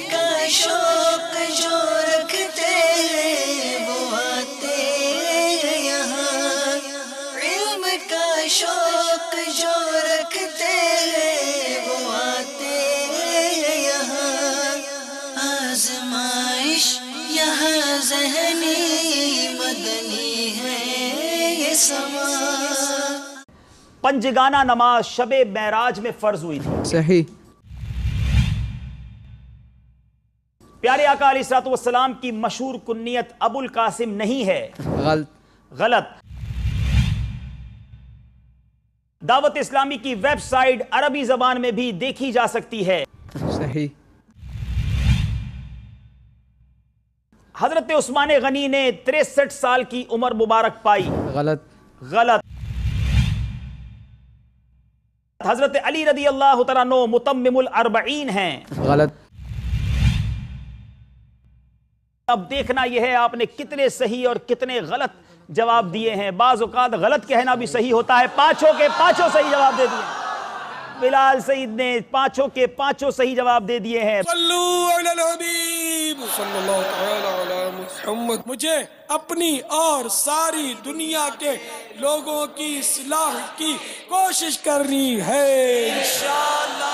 का शौक जो रखते हैं वो आते हैं यहाँ, इल्म का शौक जो रखते हैं वो आते हैं यहाँ। आज़माइश यहाँ ज़हनी मदनी है ये समा। पंजगाना नमाज शबे मेराज में फर्ज हुई थी। सही। प्यारे आका अलैहिस्सलातु वस्सलाम की मशहूर कुन्नियत अबुल कासिम नहीं है। गलत। दावत इस्लामी की वेबसाइट अरबी जबान में भी देखी जा सकती है। सही। हजरत उस्मान गनी ने 63 साल की उम्र मुबारक पाई। गलत। हजरत अली रदी अल्लाह तआला अन्हु मुतम्मिमुल अर्बईन हैं। गलत। अब देखना यह है आपने कितने सही और कितने गलत जवाब दिए हैं। बाज़ औक़ात गलत कहना भी सही होता है। पांचों के पांचों सही जवाब दे दिए। बिलाल सईद ने पांचों के पांचों सही जवाब दे दिए हैं। मुझे अपनी और सारी दुनिया के लोगों की इस्लाह की कोशिश करनी है इंशाअल्लाह।